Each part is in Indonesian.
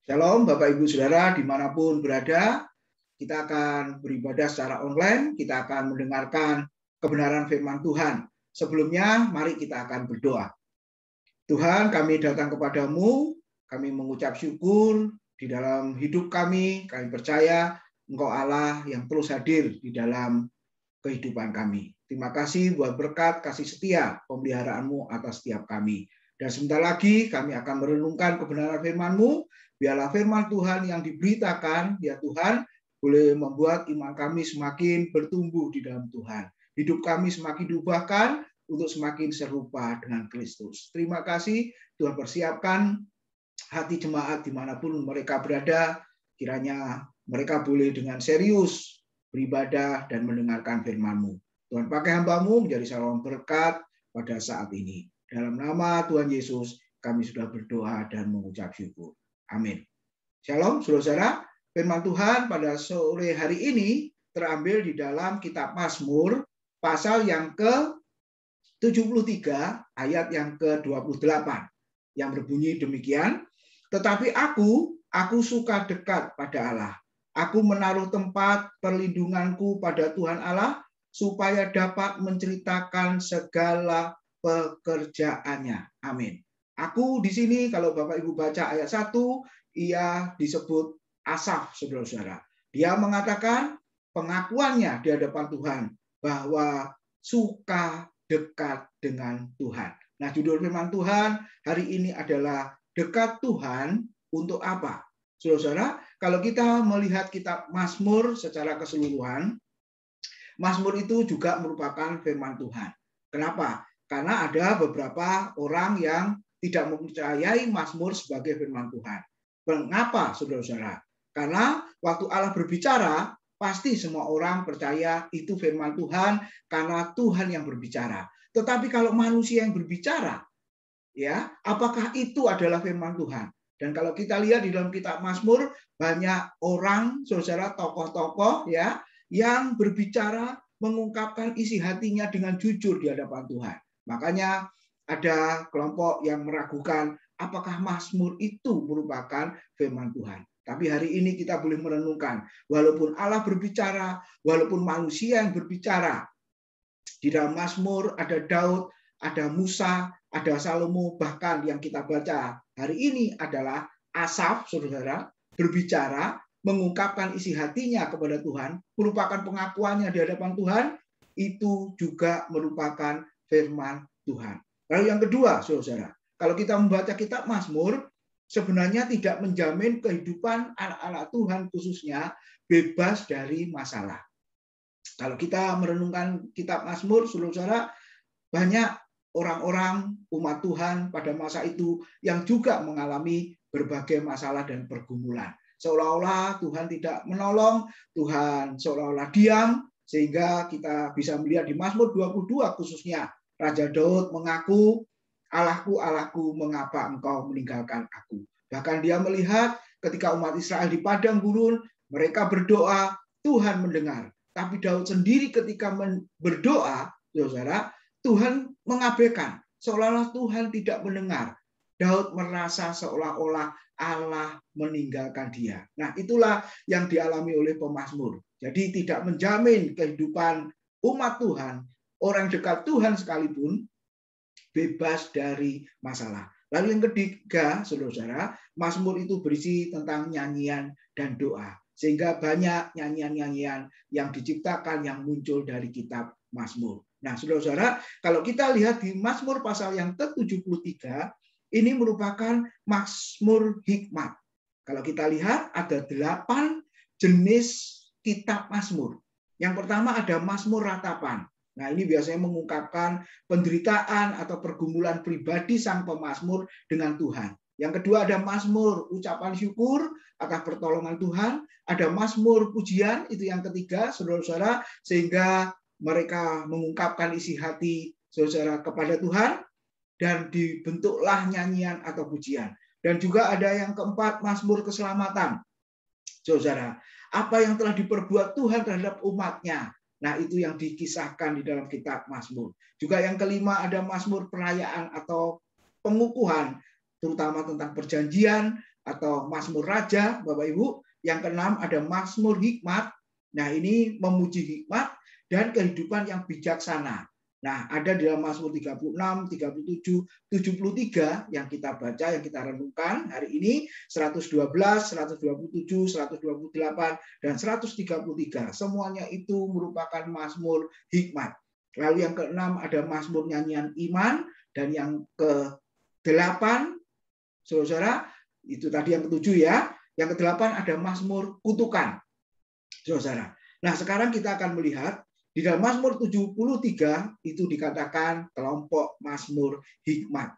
Shalom Bapak Ibu Saudara dimanapun berada, kita akan beribadah secara online, kita akan mendengarkan kebenaran firman Tuhan. Sebelumnya mari kita akan berdoa. Tuhan, kami datang kepadamu, kami mengucap syukur di dalam hidup kami percaya Engkau Allah yang terus hadir di dalam kehidupan kami. Terima kasih buat berkat, kasih setia, pemeliharaanmu atas setiap kami. Dan sebentar lagi kami akan merenungkan kebenaran firman-Mu. Biarlah firman Tuhan yang diberitakan, ya Tuhan, boleh membuat iman kami semakin bertumbuh di dalam Tuhan. Hidup kami semakin diubahkan untuk semakin serupa dengan Kristus. Terima kasih Tuhan, persiapkan hati jemaat dimanapun mereka berada. Kiranya mereka boleh dengan serius beribadah dan mendengarkan firman-Mu. Tuhan pakai hamba-Mu menjadi saluran berkat pada saat ini. Dalam nama Tuhan Yesus kami sudah berdoa dan mengucap syukur. Amin. Shalom, saudara. Firman Tuhan pada sore hari ini terambil di dalam kitab Mazmur pasal yang ke-73 ayat yang ke-28 yang berbunyi demikian. Tetapi aku suka dekat pada Allah. Aku menaruh tempat perlindunganku pada Tuhan Allah supaya dapat menceritakan segala pekerjaannya. Amin. Aku di sini kalau Bapak Ibu baca ayat 1, ia disebut Asaf, saudara-saudara. Dia mengatakan pengakuannya di hadapan Tuhan bahwa suka dekat dengan Tuhan. Nah, judul firman Tuhan hari ini adalah dekat Tuhan untuk apa? Saudara-saudara, kalau kita melihat kitab Mazmur secara keseluruhan, Mazmur itu juga merupakan firman Tuhan. Kenapa? Karena ada beberapa orang yang tidak mempercayai Mazmur sebagai firman Tuhan. Mengapa, saudara-saudara? Karena waktu Allah berbicara, pasti semua orang percaya itu firman Tuhan karena Tuhan yang berbicara. Tetapi kalau manusia yang berbicara, ya, apakah itu adalah firman Tuhan? Dan kalau kita lihat di dalam kitab Mazmur, banyak orang, saudara, tokoh-tokoh ya, yang berbicara mengungkapkan isi hatinya dengan jujur di hadapan Tuhan. Makanya ada kelompok yang meragukan apakah Mazmur itu merupakan firman Tuhan. Tapi hari ini kita boleh merenungkan, walaupun Allah berbicara, walaupun manusia yang berbicara, di dalam Mazmur ada Daud, ada Musa, ada Salomo, bahkan yang kita baca hari ini adalah Asaf, saudara, berbicara, mengungkapkan isi hatinya kepada Tuhan, merupakan pengakuannya di hadapan Tuhan, itu juga merupakan firman Tuhan. Lalu yang kedua, saudara, kalau kita membaca kitab Mazmur, sebenarnya tidak menjamin kehidupan anak-anak Tuhan khususnya bebas dari masalah. Kalau kita merenungkan kitab Mazmur, saudara, banyak orang-orang umat Tuhan pada masa itu yang juga mengalami berbagai masalah dan pergumulan. Seolah-olah Tuhan tidak menolong, Tuhan seolah-olah diam, sehingga kita bisa melihat di Mazmur 22 khususnya, Raja Daud mengaku, Allahku, Allahku, mengapa engkau meninggalkan aku? Bahkan dia melihat ketika umat Israel di padang gurun, mereka berdoa, Tuhan mendengar. Tapi Daud sendiri ketika berdoa, saudara, Tuhan mengabaikan, seolah-olah Tuhan tidak mendengar. Daud merasa seolah-olah Allah meninggalkan dia. Nah, itulah yang dialami oleh pemazmur. Jadi tidak menjamin kehidupan umat Tuhan, orang dekat Tuhan sekalipun, bebas dari masalah. Lalu yang ketiga, saudara-saudara, Mazmur itu berisi tentang nyanyian dan doa. Sehingga banyak nyanyian-nyanyian yang diciptakan yang muncul dari kitab Mazmur. Nah, saudara-saudara, kalau kita lihat di Mazmur pasal yang ke-73, ini merupakan Mazmur hikmat. Kalau kita lihat ada 8 jenis kitab Mazmur. Yang pertama ada Mazmur ratapan. Nah, ini biasanya mengungkapkan penderitaan atau pergumulan pribadi sang pemazmur dengan Tuhan. Yang kedua ada Mazmur ucapan syukur atas pertolongan Tuhan. Ada Mazmur pujian, itu yang ketiga, saudara-saudara, sehingga mereka mengungkapkan isi hati saudara kepada Tuhan dan dibentuklah nyanyian atau pujian. Dan juga ada yang keempat, Mazmur keselamatan. Saudara, apa yang telah diperbuat Tuhan terhadap umatnya. Nah, itu yang dikisahkan di dalam kitab Mazmur. Juga yang kelima ada Mazmur perayaan atau pengukuhan, terutama tentang perjanjian, atau Mazmur Raja, Bapak Ibu. Yang keenam ada Mazmur Hikmat. Nah, ini memuji hikmat dan kehidupan yang bijaksana. Nah, ada di dalam Mazmur 36, 37, 73 yang kita baca, yang kita renungkan hari ini, 112, 127, 128, dan 133. Semuanya itu merupakan Mazmur hikmat. Lalu yang keenam ada Mazmur nyanyian iman, dan yang ke-8, saudara, itu tadi yang ke-7 ya. Yang ke-8 ada Mazmur kutukan, saudara. Nah, sekarang kita akan melihat di dalam Mazmur 73 itu dikatakan kelompok Mazmur hikmat.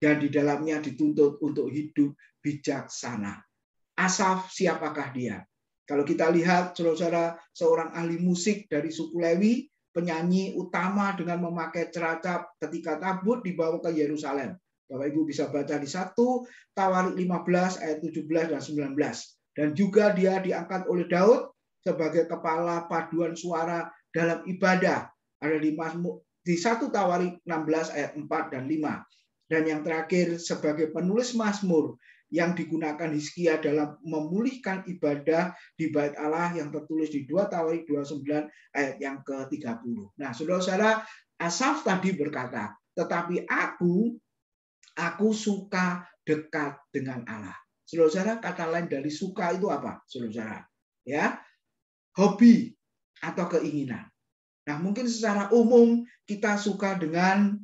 Dan di dalamnya dituntut untuk hidup bijaksana. Asaf, siapakah dia? Kalau kita lihat, saudara, seorang ahli musik dari suku Lewi, penyanyi utama dengan memakai ceracap ketika tabut dibawa ke Yerusalem. Bapak Ibu bisa baca di 1 Tawarik 15 ayat 17 dan 19. Dan juga dia diangkat oleh Daud sebagai kepala paduan suara dalam ibadah. Ada di 1 Tawarik 16 ayat 4 dan 5. Dan yang terakhir sebagai penulis Mazmur yang digunakan Hizkia dalam memulihkan ibadah di Bait Allah yang tertulis di 2 Tawarik 29 ayat yang ke-30. Nah, saudara-saudara, Asaf tadi berkata, tetapi aku suka dekat dengan Allah. Saudara-saudara, kata lain dari suka itu apa? Saudara-saudara, ya, hobi atau keinginan. Nah, mungkin secara umum kita suka dengan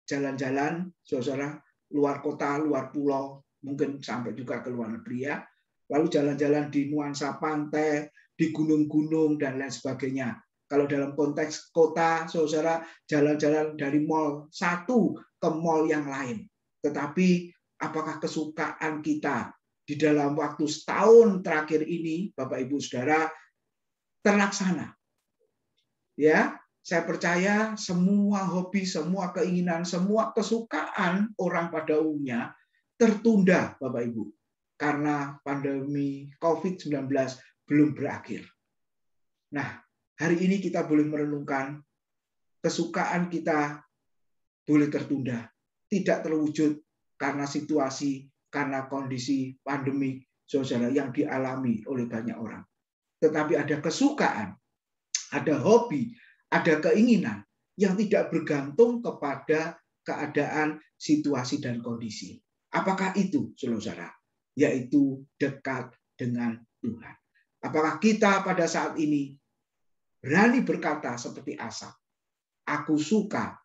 jalan-jalan, saudara, luar kota, luar pulau, mungkin sampai juga ke luar negeri ya. Lalu jalan-jalan di nuansa pantai, di gunung-gunung dan lain sebagainya. Kalau dalam konteks kota, saudara, jalan-jalan dari mall satu ke mall yang lain. Tetapi apakah kesukaan kita di dalam waktu setahun terakhir ini, Bapak Ibu Saudara, terlaksana? Ya, saya percaya semua hobi, semua keinginan, semua kesukaan orang pada umumnya tertunda, Bapak Ibu, karena pandemi COVID-19 belum berakhir. Nah, hari ini kita boleh merenungkan kesukaan kita boleh tertunda, tidak terwujud karena situasi, karena kondisi pandemi, saudara, yang dialami oleh banyak orang. Tetapi ada kesukaan, ada hobi, ada keinginan yang tidak bergantung kepada keadaan, situasi, dan kondisi. Apakah itu, saudara? Yaitu dekat dengan Tuhan. Apakah kita pada saat ini berani berkata seperti Asaf, aku suka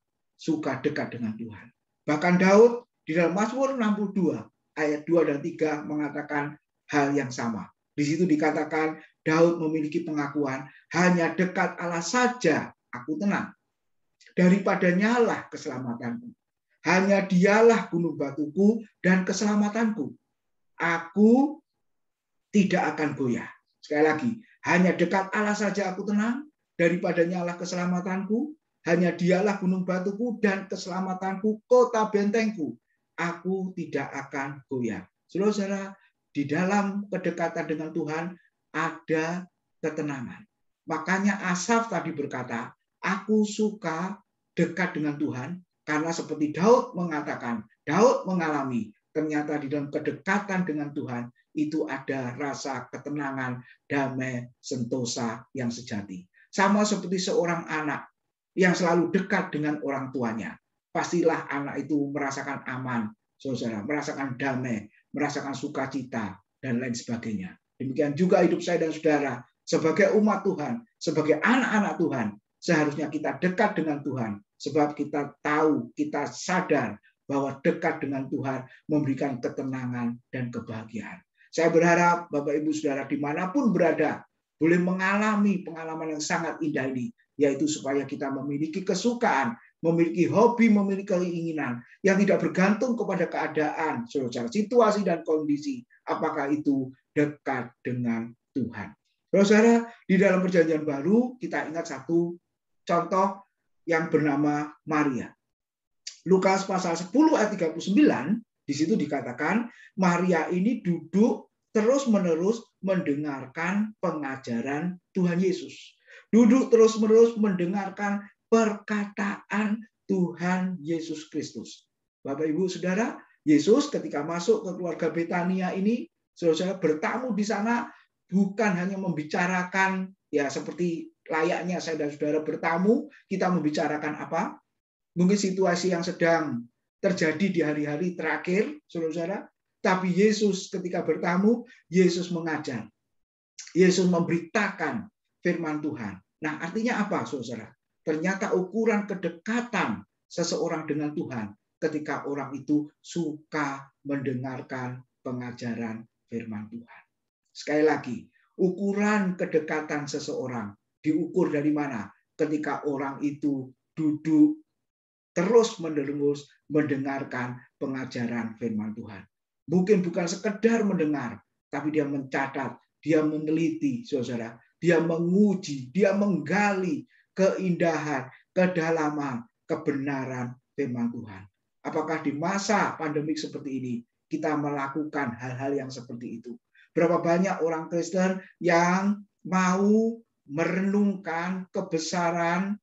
dekat dengan Tuhan. Bahkan Daud di dalam Mazmur 62 ayat 2 dan 3 mengatakan hal yang sama. Di situ dikatakan Daud memiliki pengakuan, hanya dekat Allah saja aku tenang. Daripadanya lah keselamatanku. Hanya dialah gunung batuku dan keselamatanku. Aku tidak akan goyah. Sekali lagi, hanya dekat Allah saja aku tenang. Daripadanya lah keselamatanku. Hanya dialah gunung batuku dan keselamatanku, kota bentengku. Aku tidak akan goyah. Saudara-saudara, di dalam kedekatan dengan Tuhan ada ketenangan. Makanya Asaf tadi berkata, aku suka dekat dengan Tuhan, karena seperti Daud mengatakan, Daud mengalami ternyata di dalam kedekatan dengan Tuhan itu ada rasa ketenangan, damai, sentosa yang sejati. Sama seperti seorang anak yang selalu dekat dengan orang tuanya. Pastilah anak itu merasakan aman, saudara, merasakan damai, merasakan sukacita, dan lain sebagainya. Demikian juga hidup saya dan saudara, sebagai umat Tuhan, sebagai anak-anak Tuhan, seharusnya kita dekat dengan Tuhan, sebab kita tahu, kita sadar bahwa dekat dengan Tuhan memberikan ketenangan dan kebahagiaan. Saya berharap Bapak Ibu Saudara dimanapun berada, boleh mengalami pengalaman yang sangat indah ini, yaitu supaya kita memiliki kesukaan, memiliki hobi, memiliki keinginan yang tidak bergantung kepada keadaan, saudara, situasi dan kondisi. Apakah itu dekat dengan Tuhan? Saudara, di dalam Perjanjian Baru kita ingat satu contoh yang bernama Maria. Lukas pasal 10 ayat 39, di situ dikatakan Maria ini duduk terus-menerus mendengarkan pengajaran Tuhan Yesus. Duduk terus-menerus mendengarkan perkataan Tuhan Yesus Kristus. Bapak Ibu Saudara, Yesus ketika masuk ke keluarga Betania ini, saudara bertamu di sana bukan hanya membicarakan ya seperti layaknya saya dan saudara bertamu, kita membicarakan apa? Mungkin situasi yang sedang terjadi di hari-hari terakhir, saudara. Tapi Yesus ketika bertamu, Yesus mengajar. Yesus memberitakan firman Tuhan. Nah, artinya apa, saudara? Ternyata ukuran kedekatan seseorang dengan Tuhan ketika orang itu suka mendengarkan pengajaran firman Tuhan. Sekali lagi, ukuran kedekatan seseorang diukur dari mana? Ketika orang itu duduk terus-menerus mendengarkan pengajaran firman Tuhan. Mungkin bukan sekedar mendengar, tapi dia mencatat, dia meneliti, saudara. Dia menguji, dia menggali keindahan, kedalaman, kebenaran firman Tuhan. Apakah di masa pandemik seperti ini kita melakukan hal-hal yang seperti itu? Berapa banyak orang Kristen yang mau merenungkan kebesaran,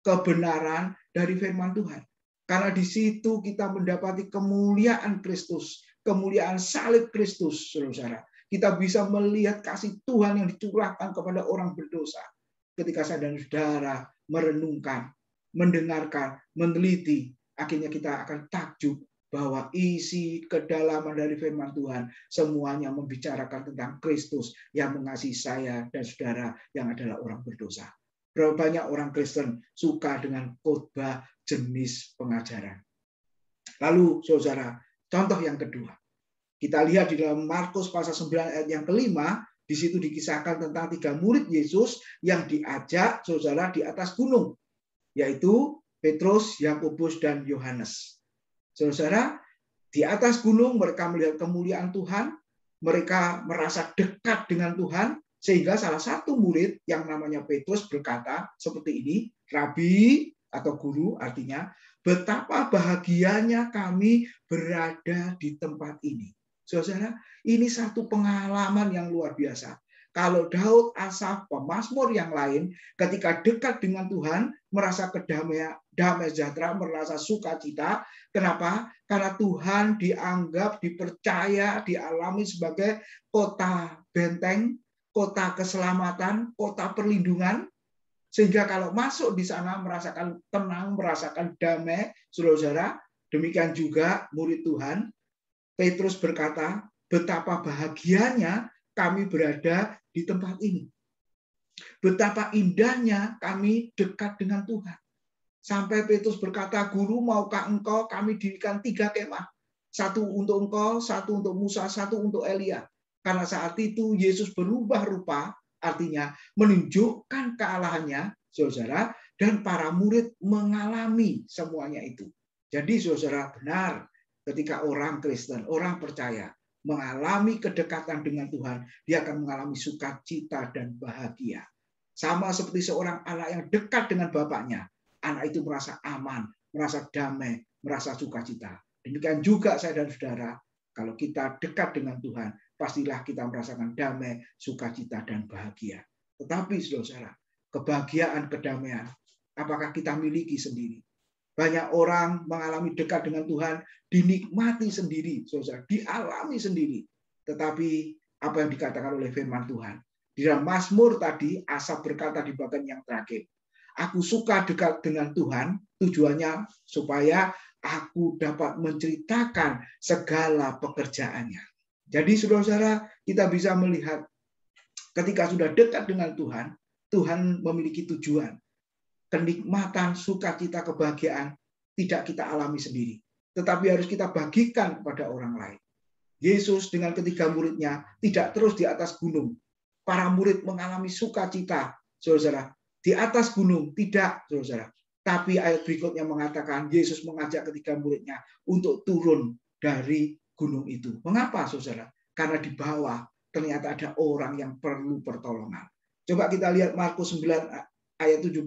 kebenaran dari firman Tuhan. Karena di situ kita mendapati kemuliaan Kristus, kemuliaan salib Kristus, saudara. Kita bisa melihat kasih Tuhan yang dicurahkan kepada orang berdosa. Ketika saya dan saudara merenungkan, mendengarkan, meneliti, akhirnya kita akan takjub bahwa isi kedalaman dari firman Tuhan semuanya membicarakan tentang Kristus yang mengasihi saya dan saudara yang adalah orang berdosa. Berapa banyak orang Kristen suka dengan khotbah jenis pengajaran. Lalu, saudara, contoh yang kedua. Kita lihat di dalam Markus pasal 9 ayat yang kelima, di situ dikisahkan tentang 3 murid Yesus yang diajak, saudara, di atas gunung, yaitu Petrus, Yakobus, dan Yohanes. Saudara, di atas gunung mereka melihat kemuliaan Tuhan, mereka merasa dekat dengan Tuhan, sehingga salah satu murid yang namanya Petrus berkata seperti ini, Rabi atau guru artinya, betapa bahagianya kami berada di tempat ini. Saudara, ini satu pengalaman yang luar biasa. Kalau Daud, Asaf, pemazmur yang lain, ketika dekat dengan Tuhan, merasa damai sejahtera, merasa sukacita. Kenapa? Karena Tuhan dianggap, dipercaya, dialami sebagai kota benteng, kota keselamatan, kota perlindungan, sehingga kalau masuk di sana merasakan tenang, merasakan damai, saudara. Demikian juga murid Tuhan, Petrus berkata, betapa bahagianya kami berada di tempat ini. Betapa indahnya kami dekat dengan Tuhan. Sampai Petrus berkata, Guru, maukah engkau kami dirikan 3 kemah? 1 untuk engkau, 1 untuk Musa, 1 untuk Elia. Karena saat itu Yesus berubah rupa, artinya menunjukkan kealahannya, saudara, dan para murid mengalami semuanya itu. Jadi, saudara, benar ketika orang Kristen, orang percaya, mengalami kedekatan dengan Tuhan, dia akan mengalami sukacita dan bahagia. Sama seperti seorang anak yang dekat dengan bapaknya, anak itu merasa aman, merasa damai, merasa sukacita. Demikian juga saya dan saudara, kalau kita dekat dengan Tuhan, pastilah kita merasakan damai, sukacita, dan bahagia. Tetapi, saudara, kebahagiaan, kedamaian, apakah kita miliki sendiri? Banyak orang mengalami dekat dengan Tuhan, dinikmati sendiri, saudara, dialami sendiri. Tetapi apa yang dikatakan oleh firman Tuhan? Di dalam Mazmur tadi, Asaf berkata di bagian yang terakhir, aku suka dekat dengan Tuhan, tujuannya supaya aku dapat menceritakan segala pekerjaannya. Jadi saudara-saudara, kita bisa melihat ketika sudah dekat dengan Tuhan, Tuhan memiliki tujuan. Kenikmatan, sukacita, kebahagiaan tidak kita alami sendiri, tetapi harus kita bagikan kepada orang lain. Yesus dengan ketiga muridnya tidak terus di atas gunung. Para murid mengalami sukacita, saudara-saudara, di atas gunung tidak, saudara-saudara. Tapi ayat berikutnya mengatakan Yesus mengajak ketiga muridnya untuk turun dari gunung itu. Mengapa, saudara? Karena di bawah ternyata ada orang yang perlu pertolongan. Coba kita lihat Markus 9 ayat 17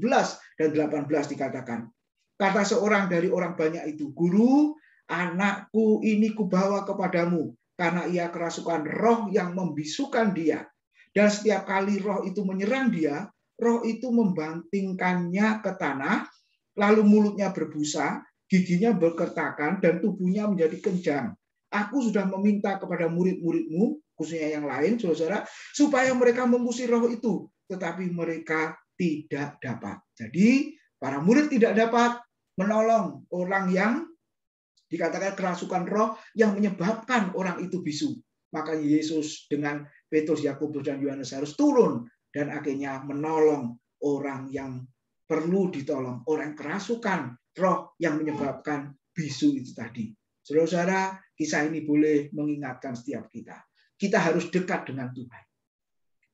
dan 18 dikatakan. Kata seorang dari orang banyak itu, Guru, anakku ini kubawa kepadamu karena ia kerasukan roh yang membisukan dia. Dan setiap kali roh itu menyerang dia, roh itu membantingkannya ke tanah, lalu mulutnya berbusa, giginya berkertakan, dan tubuhnya menjadi kejam. Aku sudah meminta kepada murid-muridmu, khususnya yang lain, saudara, supaya mereka mengusir roh itu, tetapi mereka tidak dapat. Jadi, para murid tidak dapat menolong orang yang dikatakan kerasukan roh yang menyebabkan orang itu bisu. Makanya Yesus dengan Petrus, Yakobus, dan Yohanes harus turun dan akhirnya menolong orang yang perlu ditolong, orang kerasukan roh yang menyebabkan bisu itu tadi. Saudara-saudara, kisah ini boleh mengingatkan setiap kita. Kita harus dekat dengan Tuhan.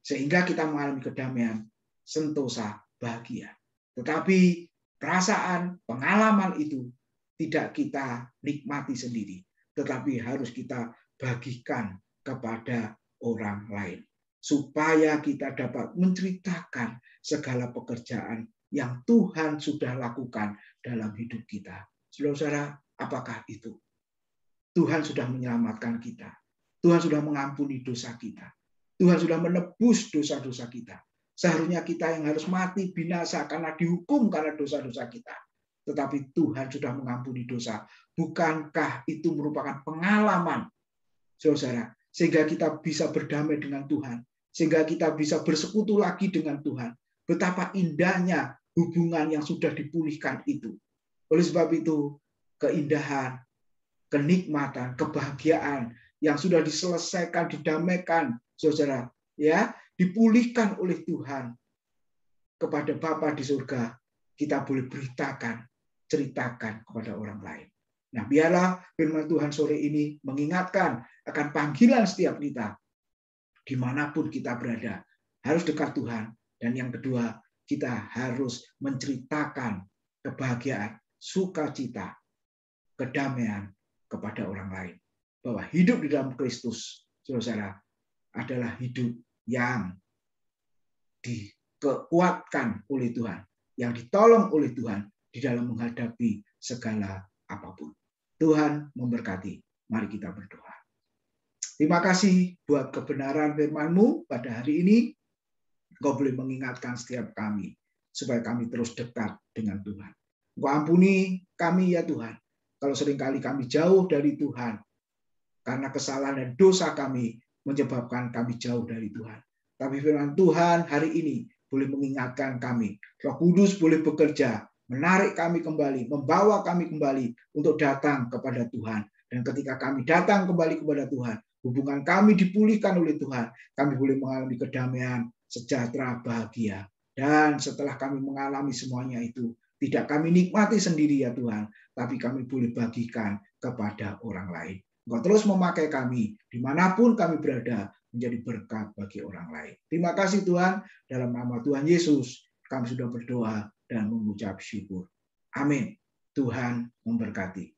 Sehingga kita mengalami kedamaian, sentosa, bahagia. Tetapi perasaan, pengalaman itu tidak kita nikmati sendiri, tetapi harus kita bagikan kepada orang lain. Supaya kita dapat menceritakan segala pekerjaan yang Tuhan sudah lakukan dalam hidup kita. Saudara-saudara, apakah itu? Tuhan sudah menyelamatkan kita. Tuhan sudah mengampuni dosa kita. Tuhan sudah menebus dosa-dosa kita. Seharusnya kita yang harus mati binasa karena dihukum karena dosa-dosa kita. Tetapi Tuhan sudah mengampuni dosa. Bukankah itu merupakan pengalaman, saudara, sehingga kita bisa berdamai dengan Tuhan, sehingga kita bisa bersekutu lagi dengan Tuhan. Betapa indahnya hubungan yang sudah dipulihkan itu. Oleh sebab itu, keindahan, kenikmatan, kebahagiaan yang sudah diselesaikan, didamaikan, saudara, ya, dipulihkan oleh Tuhan kepada Bapa di surga, kita boleh beritakan, ceritakan kepada orang lain. Nah, biarlah firman Tuhan sore ini mengingatkan akan panggilan setiap kita, dimanapun kita berada, harus dekat Tuhan. Dan yang kedua, kita harus menceritakan kebahagiaan, sukacita, kedamaian kepada orang lain. Bahwa hidup di dalam Kristus, saudara, adalah hidup yang dikuatkan oleh Tuhan, yang ditolong oleh Tuhan di dalam menghadapi segala apapun. Tuhan memberkati. Mari kita berdoa. Terima kasih buat kebenaran firman-Mu pada hari ini. Engkau boleh mengingatkan setiap kami supaya kami terus dekat dengan Tuhan. Engkau ampuni kami ya Tuhan. Kalau seringkali kami jauh dari Tuhan karena kesalahan dan dosa kami menyebabkan kami jauh dari Tuhan. Tapi firman Tuhan hari ini boleh mengingatkan kami. Roh Kudus boleh bekerja, menarik kami kembali, membawa kami kembali untuk datang kepada Tuhan. Dan ketika kami datang kembali kepada Tuhan, hubungan kami dipulihkan oleh Tuhan. Kami boleh mengalami kedamaian, sejahtera, bahagia. Dan setelah kami mengalami semuanya itu, tidak kami nikmati sendiri ya Tuhan, tapi kami boleh bagikan kepada orang lain. Engkau terus memakai kami, dimanapun kami berada, menjadi berkat bagi orang lain. Terima kasih Tuhan, dalam nama Tuhan Yesus, kami sudah berdoa dan mengucap syukur. Amin. Tuhan memberkati.